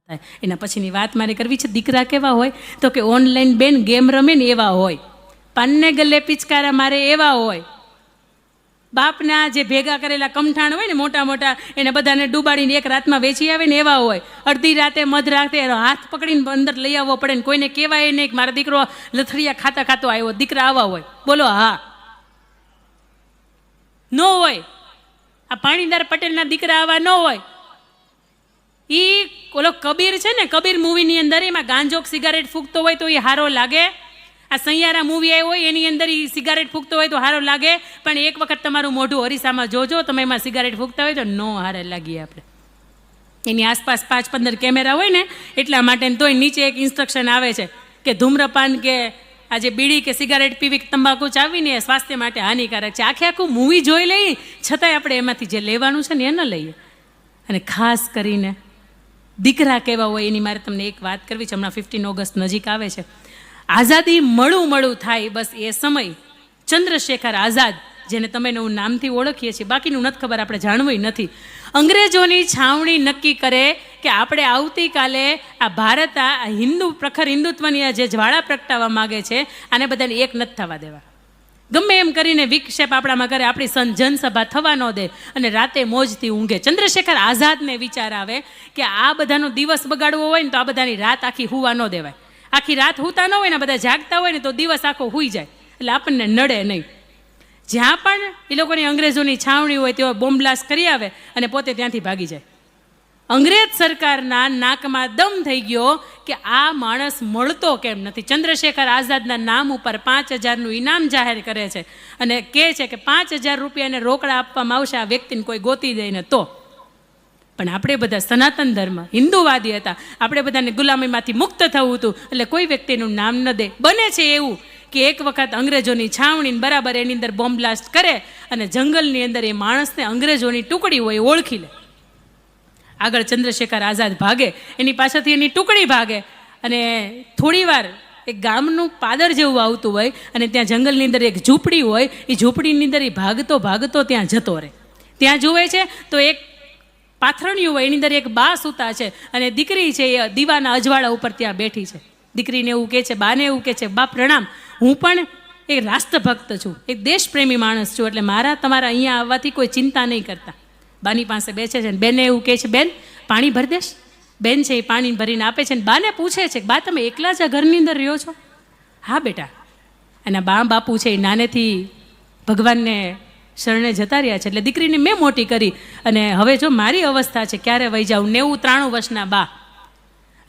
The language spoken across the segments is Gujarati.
થાય. એના પછીની વાત મારે કરવી છે. દીકરા કેવા હોય તો કે ઓનલાઈન બેન ગેમ રમે ને એવા હોય, પાનને ગલ્લે પિચકારા મારે એવા હોય, બાપના જે ભેગા કરેલા કમઠાણ હોય ને મોટા મોટા એને બધાને ડૂબાડીને એક રાતમાં વેચી આવે ને એવા હોય. અડધી રાતે મધરાતે હાથ પકડીને અંદર લઈ આવવો પડે ને કોઈને કહેવાય નહીં કે મારો દીકરો લથડિયા ખાતા ખાતો આવ્યો. દીકરા આવા હોય, બોલો હા ન હોય? આ પાણીદાર પટેલના દીકરા આવા ન હોય. ઈ ઓલો કબીર છે ને, કબીર મૂવીની અંદર એમાં ગાંજોક સિગારેટ ફૂંકતો હોય તો એ હારો લાગે. આ સૈયારા મૂવી આવ્યો હોય એની અંદર એ સિગારેટ ફૂંકતો હોય તો હારો લાગે. પણ એક વખત તમારું મોઢું અરીસામાં જોજો, તમે એમાં સિગારેટ ફૂંકતા હોય તો નો હારે લાગીએ આપણે. એની આસપાસ 5-15 કેમેરા હોય ને એટલા માટે. તોય નીચે એક ઇન્સ્ટ્રક્શન આવે છે કે ધૂમ્રપાન કે આજે બીડી કે સિગારેટ પીવી કે તંબાકુ ચાવીને એ સ્વાસ્થ્ય માટે હાનિકારક છે. આખે આખું મૂવી જોઈ લઈએ છતાંય આપણે એમાંથી જે લેવાનું છે ને એ ન લઈએ. અને ખાસ કરીને દીકરા કેવા હોય એની મારે તમને એક વાત કરવી છે. હમણાં 15 ઓગસ્ટ નજીક આવે છે. આઝાદી મળું થાય બસ એ સમય ચંદ્રશેખર આઝાદ, જેને તમે એનું નામથી ઓળખીએ છીએ, બાકીનું નથી ખબર, આપણે જાણવું નથી. અંગ્રેજોની છાવણી નક્કી કરે કે આપણે આવતીકાલે આ ભારત આ પ્રખર હિન્દુત્વની આ જે જ્વાળા પ્રગટાવવા માગે છે આને બધાને એક નથી થવા દેવા. ગમે એમ કરીને વિક્ષેપ આપણામાં કરે, આપણી જનસભા થવા ન દે અને રાતે મોજથી ઊંઘે. ચંદ્રશેખર આઝાદને વિચાર આવે કે આ બધાનો દિવસ બગાડવો હોય ને તો આ બધાની રાત આખી હુવા ન દેવાય. આખી રાત હુતા ન હોય ને બધા જાગતા હોય ને તો દિવસ આખો હુઈ જાય, એટલે આપણને નડે નહીં. જ્યાં પણ એ લોકોની અંગ્રેજોની છાવણી હોય તેઓ બોમ્બ બ્લાસ્ટ કરી આવે અને પોતે ત્યાંથી ભાગી જાય. અંગ્રેજ સરકારના નાકમાં દમ થઈ ગયો કે આ માણસ મળતો કેમ નથી. ચંદ્રશેખર આઝાદના નામ ઉપર 5000નું ઇનામ જાહેર કરે છે અને કહે છે કે 5000 રૂપિયાને રોકડા આપવામાં આવશે આ વ્યક્તિને કોઈ ગોતી દઈને તો. પણ આપણે બધા સનાતન ધર્મ હિન્દુવાદી હતા, આપણે બધાને ગુલામીમાંથી મુક્ત થવું હતું, એટલે કોઈ વ્યક્તિનું નામ ન દે. બને છે એવું કે એક વખત અંગ્રેજોની છાવણીને બરાબર એની અંદર બોમ્બ બ્લાસ્ટ કરે અને જંગલની અંદર એ માણસને અંગ્રેજોની ટુકડી હોય ઓળખી લે. આગળ ચંદ્રશેખર આઝાદ ભાગે, એની પાછળથી એની ટુકડી ભાગે અને થોડીવાર એક ગામનું પાદર જેવું આવતું હોય અને ત્યાં જંગલની અંદર એક ઝૂંપડી હોય. એ ઝૂંપડીની અંદર એ ભાગતો ત્યાં જતો રહે. ત્યાં જુએ છે તો એક પાથરણિયું હોય, એની અંદર એક બા સૂતા છે અને દીકરી છે એ દીવાના અજવાળા ઉપર ત્યાં બેઠી છે. દીકરીને એવું કહે છે, બાને એવું કહે છે, બા પ્રણામ, હું પણ એક રાષ્ટ્રભક્ત છું, એક દેશપ્રેમી માણસ છું, એટલે મારા તમારા અહીંયા આવવાથી કોઈ ચિંતા નહીં કરતા. બાની પાસે બેસે છે ને બેને એવું કહે છે, બેન પાણી ભરી દેશ? બેન છે એ પાણી ભરીને આપે છે ને બાને પૂછે છે કે બા તમે એકલા જ આ ઘરની અંદર રહ્યો છો? હા બેટા. અને બાપુ છે એ નાનેથી ભગવાનને શરણે જતા રહ્યા છે, એટલે દીકરીને મેં મોટી કરી અને હવે જો મારી અવસ્થા છે ક્યારે વહી જાઉં. 93 વર્ષના બા.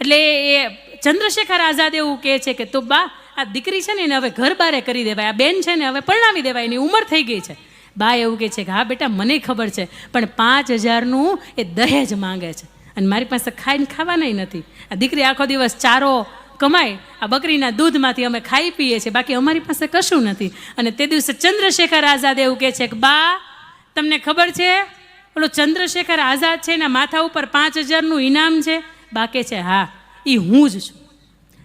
એટલે એ ચંદ્રશેખર આઝાદ એવું કહે છે કે તો બા આ દીકરી છે ને એને હવે ઘર બારે કરી દેવાય, આ બેન છે ને હવે પરણાવી દેવાય, એની ઉંમર થઈ ગઈ છે. બા એવું કહે છે કે હા બેટા મને ખબર છે, પણ 5000નું એ દહેજ માંગે છે અને મારી પાસે ખાવાના નથી. આ દીકરી આખો દિવસ ચારો કમાય, આ બકરીના દૂધમાંથી અમે ખાઈ પીએ છીએ, બાકી અમારી પાસે કશું નથી. અને તે દિવસે ચંદ્રશેખર આઝાદ એવું કહે છે કે બા તમને ખબર છે ઓલો ચંદ્રશેખર આઝાદ છે એના માથા ઉપર 5000નું ઇનામ છે? બા કહે છે હા એ હું જ છું.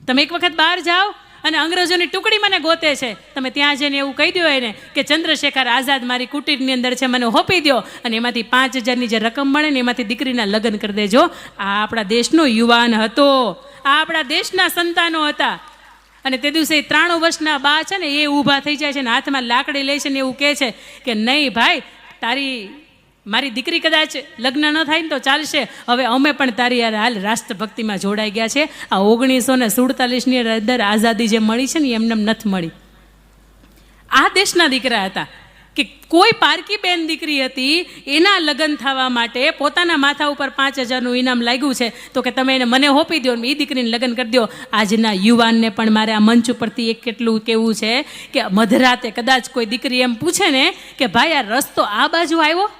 તમે એક વખત બહાર જાઓ અને અંગ્રેજોની ટુકડી મને ગોતે છે, તમે ત્યાં જઈને એવું કહી દો એને કે ચંદ્રશેખર આઝાદ મારી કુટીરની અંદર છે, મને હોપી દો અને એમાંથી 5000ની જે રકમ મળે ને એમાંથી દીકરીના લગ્ન કરી દેજો. આ આપણા દેશનો યુવાન હતો, આ આપણા દેશના સંતાનો હતા. અને તે દિવસે 93 વર્ષના બા છે ને એ ઊભા થઈ જાય છે ને હાથમાં લાકડી લે છે ને એવું કહે છે કે નહીં ભાઈ મારી દીકરી કદાચ લગ્ન ન થાય ને તો ચાલશે, હવે અમે પણ તારી યાર હાલ રાષ્ટ્રભક્તિમાં જોડાઈ ગયા છે. આ 1947ની અંદર આઝાદી જે મળી છે ને એમને નથી મળી. આ દેશના દીકરા હતા કે કોઈ પારકી બેન દીકરી હતી, એના લગ્ન થવા માટે પોતાના માથા ઉપર 5000નું ઇનામ લાગ્યું છે તો કે તમે એને મને હોપી દો ને એ દીકરીને લગ્ન કરી દો. આજના યુવાનને પણ મારે આ મંચ ઉપરથી એક કેટલું કહેવું છે કે મધરાતે કદાચ કોઈ દીકરી એમ પૂછે ને કે ભાઈ આ રસ્તો આ બાજુ આવ્યો,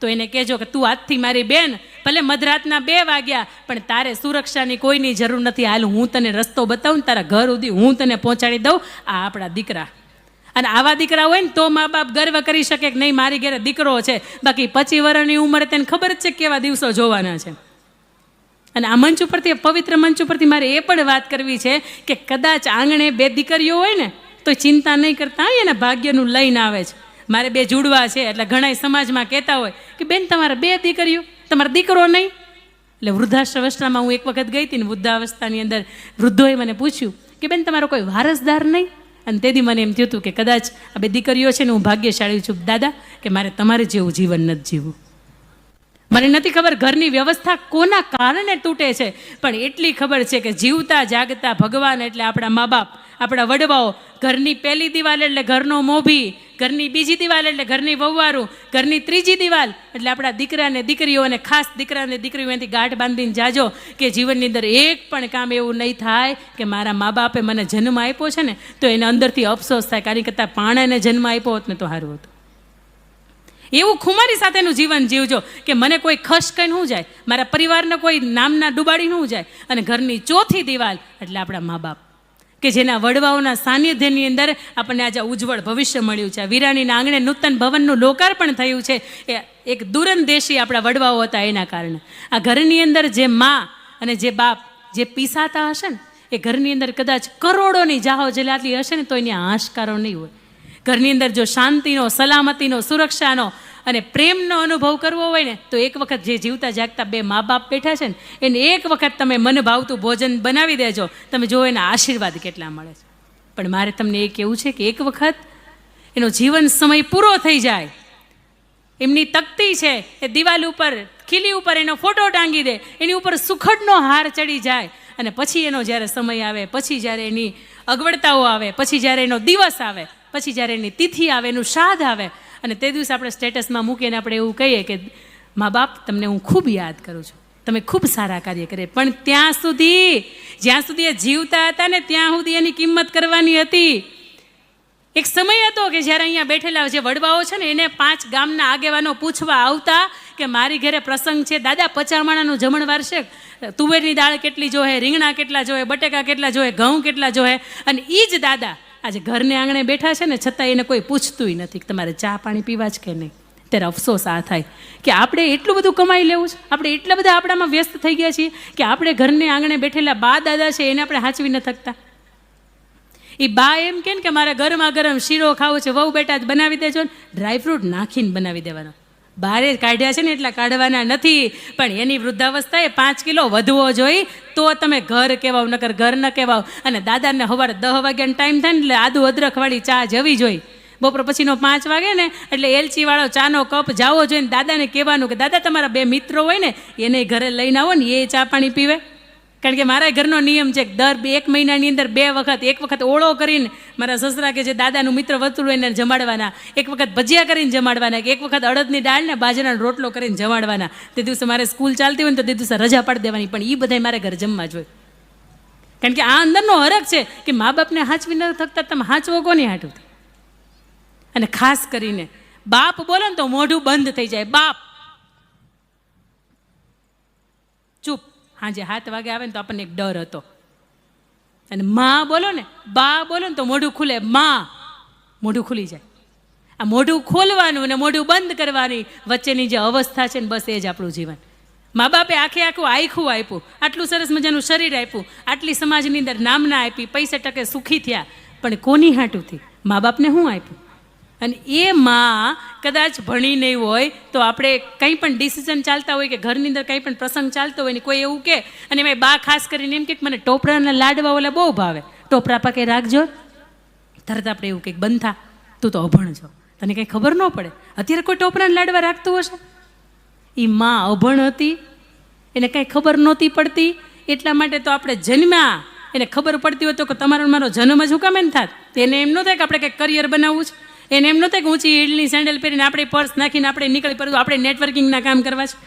તો એને કહેજો કે તું આજથી મારી બેન, ભલે મધરાતના 2 વાગ્યા પણ તારે સુરક્ષાની કોઈની જરૂર નથી, હાલ હું તને રસ્તો બતાવું, તારા ઘર સુધી હું તને પહોંચાડી દઉં. આ આપણા દીકરા. અને આવા દીકરા હોય ને તો મા બાપ ગર્વ કરી શકે કે નહીં મારી ઘરે દીકરો છે. બાકી 25 વર્ષની ઉંમરે તેને ખબર જ છે કેવા દિવસો જોવાના છે. અને આ મંચ ઉપરથી, પવિત્ર મંચ ઉપરથી મારે એ પણ વાત કરવી છે કે કદાચ આંગણે 2 દીકરીઓ હોય ને તો ચિંતા નહીં કરતા એના ભાગ્યનું લઈને આવે છે. મારે 2 જુડવા છે એટલે ઘણા સમાજમાં કહેતા હોય કે બેન તમારા 2 દીકરીઓ, તમારો દીકરો નહીં. એટલે વૃદ્ધાશ્રવસ્થામાં હું એક વખત ગઈ હતી ને વૃદ્ધાવસ્થાની અંદર વૃદ્ધોએ મને પૂછ્યું કે બેન તમારો કોઈ વારસદાર નહીં? અને તેથી મને એમ થયું હતું કે કદાચ આ બે દીકરીઓ છે ને હું ભાગ્યશાળી છું દાદા કે મારે તમારે જેવું જીવન નથી જીવવું. મને નથી ખબર ઘરની વ્યવસ્થા કોના કારણે તૂટે છે, પણ એટલી ખબર છે કે જીવતા જાગતા ભગવાન એટલે આપણા મા બાપ, આપણા વડવાઓ. ઘરની પહેલી દિવાલ એટલે ઘરનો મોભી, ઘરની બીજી દિવાલ એટલે ઘરની વહુવારું, ઘરની ત્રીજી દિવાલ એટલે આપણા દીકરાને દીકરીઓ, અને ખાસ દીકરાને દીકરીઓ એનાથી ગાંઠ બાંધીને જાજો કે જીવનની અંદર એક પણ કામ એવું નહીં થાય કે મારા મા બાપે મને જન્મ આપ્યો છે ને તો એને અંદરથી અફસોસ થાય, કારણ કરતાં પાણાને જન્મ આપ્યો હોત ને તો સારું હતું. એવું ખુમારી સાથેનું જીવન જીવજો કે મને કોઈ ખસ કહીને શું જાય, મારા પરિવારને કોઈ નામના ડૂબાડીને શું જાય. અને ઘરની ચોથી દિવાલ એટલે આપણા મા બાપ કે જેના વડવાઓના સાનિધ્યની અંદર આપણને આજે ઉજ્જવળ ભવિષ્ય મળ્યું છે. વિરાણીના આંગણે નૂતન ભવનનું લોકાર્પણ થયું છે એ એક દૂરંદેશી આપણા વડવાઓ હતા એના કારણે. આ ઘરની અંદર જે મા અને જે બાપ જે પીસાતા હશે ને એ ઘરની અંદર કદાચ કરોડોની જાહો જલાલી હશે ને તો એની હાશકારો નહીં હોય. ઘરની અંદર જો શાંતિનો, સલામતીનો, સુરક્ષાનો અને પ્રેમનો અનુભવ કરવો હોય ને તો એક વખત જે જીવતા જાગતા બે મા બાપ બેઠા છે ને એને એક વખત તમે મન ભાવતું ભોજન બનાવી દેજો, તમે જો એના આશીર્વાદ કેટલા મળે છે. પણ મારે તમને એ કહેવું છે કે એક વખત એનો જીવન સમય પૂરો થઈ જાય, એમની તકતી છે એ દિવાલ ઉપર ખીલી ઉપર એનો ફોટો ટાંગી દે, એની ઉપર સુખડનો હાર ચડી જાય અને પછી એનો જ્યારે સમય આવે, પછી જ્યારે એની અગવડતાઓ આવે, પછી જ્યારે એનો દિવસ આવે, પછી જ્યારે એની તિથિ આવે, એનું શ્રાદ્ધ આવે અને તે દિવસે આપણે સ્ટેટસમાં મૂકીને આપણે એવું કહીએ કે મા બાપ તમને હું ખૂબ યાદ કરું છું, તમે ખૂબ સારા કાર્ય કરે. પણ ત્યાં સુધી જ્યાં સુધી એ જીવતા હતા ને ત્યાં સુધી એની કિંમત કરવાની હતી. એક સમય હતો કે જ્યારે અહીંયા બેઠેલા જે વડવાઓ છે ને એને 5 ગામના આગેવાનો પૂછવા આવતા કે મારી ઘરે પ્રસંગ છે દાદા, 50 માણાનું જમણવાર છે, તુવેરની દાળ કેટલી જોહે, રીંગણા કેટલા જોહે, બટેકા કેટલા જોહે, ઘઉં કેટલા જોહે. અને એ જ દાદા આજે ઘરને આંગણે બેઠા છે ને છતાં એને કોઈ પૂછતુંય નથી કે તમારે ચા પાણી પીવા જ કે નહીં. ત્યારે અફસોસ આ થાય કે આપણે એટલું બધું કમાઈ લેવું છે, આપણે એટલા બધા આપણામાં વ્યસ્ત થઈ ગયા છીએ કે આપણે ઘરને આંગણે બેઠેલા બા દાદા છે એને આપણે હાંચવી ન થકતા. એ બા એમ કે મારે ગરમા ગરમ શીરો ખાવો છે, વહુ બેટા જ બનાવી દેજો ને, ડ્રાયફ્રૂટ નાખીને બનાવી દેવાનો. બારે કાઢ્યા છે ને એટલા કાઢવાના નથી, પણ એની વૃદ્ધાવસ્થાએ 5 કિલો વધવો જોઈએ તો તમે ઘર કહેવાવ, નકર ઘર ન કહેવાવ. અને દાદાને સવારે 10 વાગ્યાનો ટાઈમ થાય ને એટલે આદુ અદરખવાળી ચા જવી જોઈએ. બપોર પછીનો 5 વાગે ને એટલે એલચીવાળો ચાનો કપ જાવો જોઈએ. દાદાને કહેવાનું કે દાદા તમારા 2 મિત્રો હોય ને એને ઘરે લઈને આવો ને એ ચા પાણી પીવે. કારણ કે મારા ઘરનો નિયમ છે કે દર 1 મહિનાની અંદર 2 વખત, એક વખત ઓળો કરીને મારા સસરા કે જે દાદાનું મિત્ર વતુલું એને જમાડવાના, એક વખત ભજીયા કરીને જમાડવાના, એક વખત અડદની દાળ ને બાજરાનો રોટલો કરીને જમાડવાના. તે દિવસે મારે સ્કૂલ ચાલતી હોય ને તો તે દિવસે રજા પાડી દેવાની, પણ એ બધાય મારે ઘરે જમવા જોઈએ. કારણ કે આ અંદરનો હરખ છે કે મા બાપને હાંચવી ન થકતા તમે હાંચવો કોની હાટું. અને ખાસ કરીને બાપ બોલો ને તો મોઢું બંધ થઈ જાય. બાપ ચૂપ, હાજે 7 વાગે આવે ને તો આપણને એક ડર હતો. અને માં બોલો ને, બા બોલો ને તો મોઢું ખુલે, માં મોઢું ખુલી જાય. આ મોઢું ખોલવાનું અને મોઢું બંધ કરવાની વચ્ચેની જે અવસ્થા છે ને બસ એ જ આપણું જીવન. મા બાપે આખું આખું આપ્યું, આટલું સરસ મજાનું શરીર આપ્યું, આટલી સમાજની અંદર નામના આપી, પૈસે ટકે સુખી થયા, પણ કોની હાટુથી? મા બાપને શું આપ્યું? અને એ માં કદાચ ભણી નહીં હોય તો આપણે કંઈ પણ ડિસિઝન ચાલતા હોય કે ઘરની અંદર કંઈ પણ પ્રસંગ ચાલતો હોય ને કોઈ એવું કે, અને એમાં બા ખાસ કરીને એમ કે મને ટોપરાના લાડવા ઓલા બહુ ભાવે, ટોપરા પાકે રાખજો. તરત આપણે એવું કંઈક બંધા તું તો અભણ છો, તને કંઈ ખબર ન પડે. અત્યારે કોઈ ટોપરાના લાડવા રાખતું હશે? એ માં અભણ હતી, એને કંઈ ખબર નહોતી પડતી, એટલા માટે તો આપણે જન્મ્યા એને ખબર પડતી હોય તો કે તમારો મારો જન્મ જ હુકામ એમ થાત. એને એમ ન થાય કે આપણે કંઈક કરિયર બનાવવું છે, એને એમ ન થાય કે ઊંચી હીલની સેન્ડલ પહેરીને આપણે પર્સ નાખીને આપણે નીકળી પડ્યું આપણે નેટવર્કિંગના કામ કરવા છે.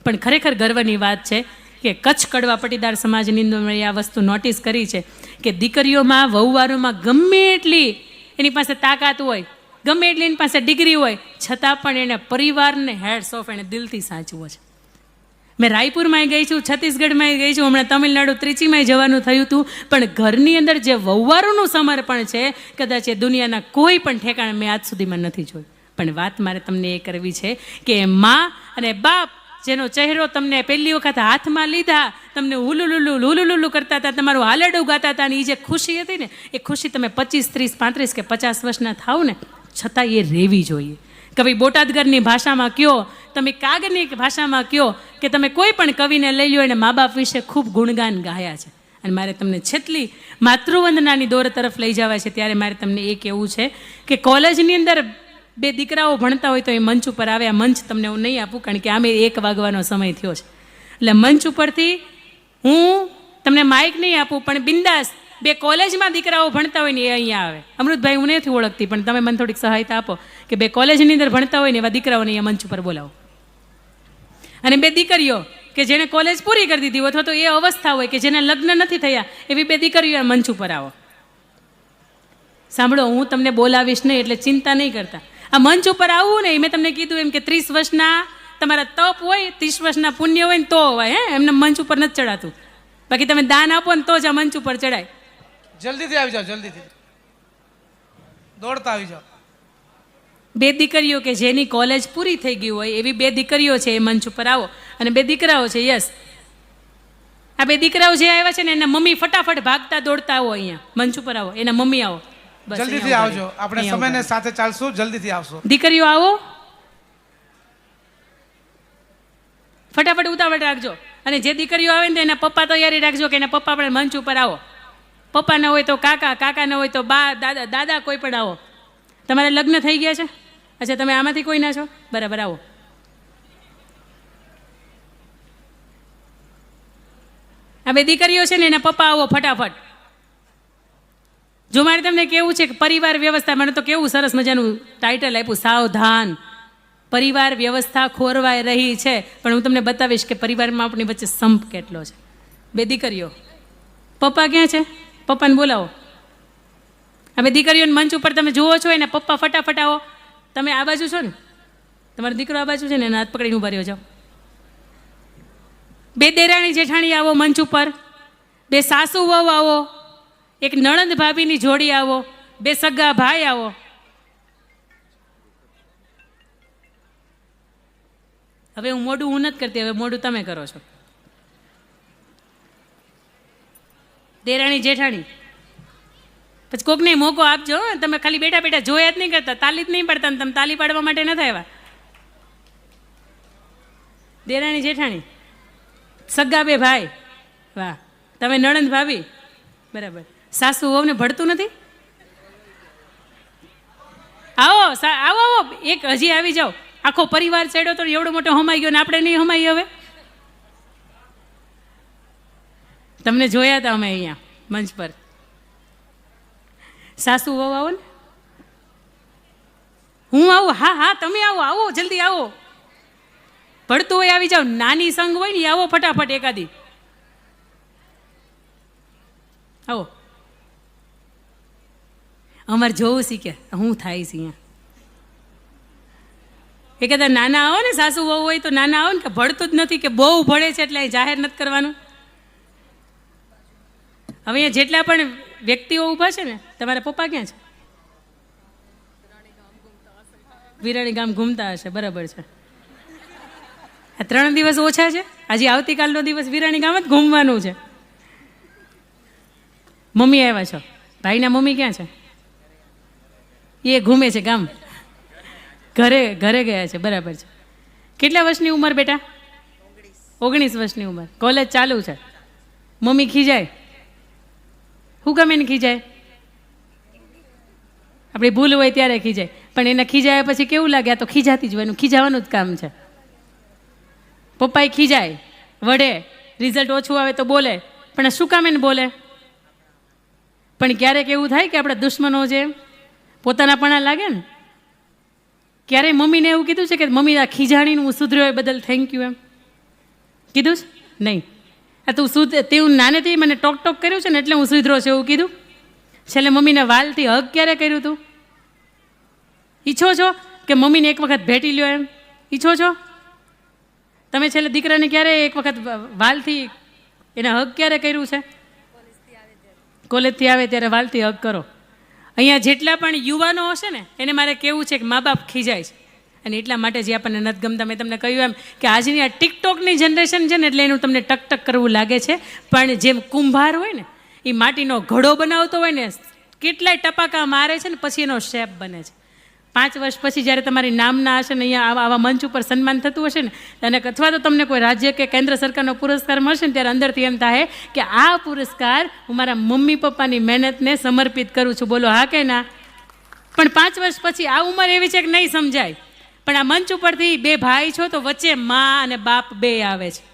પણ ખરેખર ગર્વની વાત છે કે કચ્છ કડવા પટીદાર સમાજની અંદર મેં આ વસ્તુ નોટિસ કરી છે કે દીકરીઓમાં, વહુવારોમાં ગમે એટલી એની પાસે તાકાત હોય, ગમે એટલી એની પાસે ડિગ્રી હોય, છતાં પણ એને પરિવારને હેડ્સ ઓફ એને દિલથી સાચવો છે. મેં રાયપુરમાં ગઈ છું, છત્તીસગઢમાં ગઈ છું, હમણાં તમિલનાડુ ત્રિચીમાં જવાનું થયું હતું, પણ ઘરની અંદર જે વહુવારોનું સમર્પણ છે કદાચ એ દુનિયાના કોઈ પણ ઠેકાણે મેં આજ સુધીમાં નથી જોયું. પણ વાત મારે તમને એ કરવી છે કે મા અને બાપ જેનો ચહેરો તમને પહેલી વખત હાથમાં લીધા, તમને હુલુલુલુ કરતા હતા, તમારું હાલરડું ગાતા હતા, અને એ જે ખુશી હતી ને એ ખુશી તમે 25, 30, 35 કે 50 વર્ષના થાવ ને છતાં એ રહેવી જોઈએ. કવિ બોટાદગરની ભાષામાં કયો, તમે કાગની ભાષામાં કયો, કે તમે કોઈ પણ કવિને લઈ લો એને મા બાપ વિશે ખૂબ ગુણગાન ગાયા છે. અને મારે તમને છેલ્લી માતૃવંદનાની દોર તરફ લઈ જવા છે ત્યારે મારે તમને એ કહેવું છે કે કોલેજની અંદર 2 દીકરાઓ ભણતા હોય તો એ મંચ ઉપર આવે. આ મંચ તમને હું નહીં આપું કારણ કે આમે 1 વાગવાનો સમય થયો છે. એટલે મંચ ઉપરથી હું તમને માઇક નહીં આપું, પણ બિંદાસ 2 કોલેજમાં દીકરાઓ ભણતા હોય ને એ અહીંયા આવે. અમૃતભાઈ હું નથી ઓળખતી, પણ તમે મને થોડીક સહાયતા આપો કે 2 કોલેજની અંદર ભણતા હોય ને એવા દીકરાઓને અહીંયા મંચ ઉપર બોલાવો. અને 2 દીકરીઓ કે જેણે કોલેજ પૂરી કરી દીધી અથવા તો એ અવસ્થા હોય કે જેના લગ્ન નથી થયા એવી 2 દીકરીઓ મંચ ઉપર આવો. સાંભળો, હું તમને બોલાવીશ નહીં એટલે ચિંતા નહીં કરતા. આ મંચ ઉપર આવવું ને, મેં તમને કીધું એમ કે 30 વર્ષના તમારા તપ હોય, 30 વર્ષના પુણ્ય હોય ને તો હોય. એમને મંચ ઉપર નથી ચડાતું. બાકી તમે દાન આપો ને તો જ આ મંચ ઉપર ચડાય. જલ્દીથી આવી જાઓ, જલ્દીથી દોડતા આવી જાઓ. 2 દીકરીઓ કે જેની કોલેજ પૂરી થઈ ગઈ હોય એવી 2 દીકરીઓ છે એ મંચ ઉપર આવો. અને 2 દીકરાઓ છે. યસ, આ 2 દીકરાઓ જે આવ્યા છે ને એના મમ્મી ફટાફટ ભાગતા દોડતા આવો, અહીંયા મંચ ઉપર આવો. એના મમ્મી આવો, જલ્દીથી આવજો. આપણે સમયને સાથે ચાલશું, જલ્દીથી આવશો. દીકરીઓ આવો, ફટાફટ ઉતાવળ રાખજો. અને જે દીકરીઓ આવે ને તો એના પપ્પા તૈયારી રાખજો કે એના પપ્પા પણ મંચ ઉપર આવો. પપ્પા ન હોય તો કાકા, કાકા ન હોય તો બા, દાદા, દાદા કોઈ પણ આવો. તમારે લગ્ન થઈ ગયા છે? અચ્છા, તમે આમાંથી કોઈ ના છો? બરાબર, આવો. આ 2 દીકરીઓ છે ને એના પપ્પા આવો ફટાફટ. જો મારે તમને કેવું છે કે પરિવાર વ્યવસ્થા, મને તો કેવું સરસ મજાનું ટાઇટલ આપ્યું, સાવધાન, પરિવાર વ્યવસ્થા ખોરવાઈ રહી છે. પણ હું તમને બતાવીશ કે પરિવારમાં આપણી વચ્ચે સંપ કેટલો છે. 2 દીકરીઓ, પપ્પા ક્યાં છે? પપ્પાને બોલાવો. આ 2 દીકરીઓને મંચ ઉપર તમે જુઓ છો, એના પપ્પા ફટાફટ આવો. તમે આ બાજુ છો ને, તમારો દીકરો આ બાજુ છે ને, એના હાથ પકડીને ઉભા રહ્યો જાઓ. 2 દેરાણી જેઠાણી આવો મંચ ઉપર. 2 સાસુ વહુ આવો. 1 નણંદ ભાભીની જોડી આવો. 2 સગા ભાઈ આવો. હવે હું મોઢું હું નથી કરતી, હવે મોઢું તમે કરો છો. દેરાણી જેઠાણી, પછી કોકને મોકો આપજો. તમે ખાલી બેઠા બેઠા જોયા જ નહીં કરતા, તાલી જ નહીં પાડતા. તમે તાલી પાડવા માટે નથી આવ્યા. દેરાણી જેઠાણી, સગા 2 ભાઈ, વાહ. તમે નણંદ ભાભી, બરાબર. સાસુ વહુને ભળતું નથી? આવો આવો આવો. 1 હજી આવી જાઓ. આખો પરિવાર ચડ્યો તો એવડો મોટો હમાઈ ગયો ને આપણે નહીં હમાઈ. હવે તમને જોયા હતા અમે અહીંયા મંચ પર. સાસુ વહુ આવો ને, હું આવું. હા હા, તમે આવો, આવો, જલ્દી આવો. ભળતું હોય આવી જાઓ. નાની સંગ હોય ને આવો ફટાફટ એકાદી. આવો. અમારે જોવું શીખે હું થાય છે અહીંયા. એ કદાચ નાના આવો ને, સાસુ વહુ હોય તો નાના આવો ને, કે ભળતું જ નથી, કે બહુ ભળે છે એટલે જાહેર નથી કરવાનું. હવે અહીંયા જેટલા પણ વ્યક્તિઓ ઊભા છે ને, તમારા પપ્પા ક્યાં છે? વિરાણી ગામ ઘૂમતા હશે, બરાબર છે. આ 3 દિવસ ઓછા છે. હજી આવતીકાલનો દિવસ વિરાણી ગામ જ ઘૂમવાનું છે. મમ્મી આવ્યા છો? ભાઈના મમ્મી ક્યાં છે? એ ઘૂમે છે ગામ, ઘરે ગયા છે, બરાબર છે. કેટલા વર્ષની ઉંમર બેટા? 19 વર્ષની ઉંમર. કોલેજ ચાલુ છે. મમ્મી ખીજાય? શું ગમે એને ખીજાય? આપણી ભૂલ હોય ત્યારે ખીજાય. પણ એને ખીજાયા પછી કેવું લાગે? આ તો ખીજાતી જ હોય, એનું ખીજાવાનું જ કામ છે. પપ્પાએ ખીજાય, વઢે, રિઝલ્ટ ઓછું આવે તો બોલે. પણ શું કામ એને બોલે? પણ ક્યારેક એવું થાય કે આપણા દુશ્મનો જે પોતાનાપણા લાગે ને, ક્યારેય મમ્મીને એવું કીધું છે કે મમ્મી આ ખીજાણીનું હું સુધર્યો એ બદલ થેન્ક યુ એમ કીધું છે? નહીં. આ તું તેવું નાનેથી મને ટોક કર્યું છે ને એટલે હું સુધરો છે એવું કીધું? છેલ્લે મમ્મીને વાલથી હગ ક્યારે કર્યું તું? ઈચ્છો છો કે મમ્મીને એક વખત ભેટી લ્યો એમ ઈચ્છો છો? તમે છેલ્લે દીકરાને ક્યારે એક વખત વાલથી એને હગ ક્યારે કર્યું છે? કોલેજથી આવે ત્યારે વાલથી હગ કરો. અહીંયા જેટલા પણ યુવાનો હશે ને એને મારે કહેવું છે કે મા બાપ ખીજાય છે, અને એટલા માટે જે આપણને નથી ગમતા. મેં તમને કહ્યું એમ કે આજની આ ટિકટોકની જનરેશન છે ને એટલે એનું તમને ટક કરવું લાગે છે. પણ જેમ કુંભાર હોય ને એ માટીનો ઘડો બનાવતો હોય ને, કેટલાય ટપાકા મારે છે ને પછી એનો શેપ બને છે. 5 વર્ષ પછી જ્યારે તમારી નામના હશે ને અહીંયા આવા મંચ ઉપર સન્માન થતું હશે ને અને અથવા તો તમને કોઈ રાજ્ય કે કેન્દ્ર સરકારનો પુરસ્કાર મળશે ને ત્યારે અંદરથી એમ થાય કે આ પુરસ્કાર હું મારા મમ્મી પપ્પાની મહેનતને સમર્પિત કરું છું. બોલો હા કે ના? પણ 5 વર્ષ પછી આ ઉંમર એવી છે કે નહીં સમજાય. પણ આ મંચ ઉપરથી 2 ભાઈ છો તો વચ્ચે મા અને બાપ 2 આવે છે.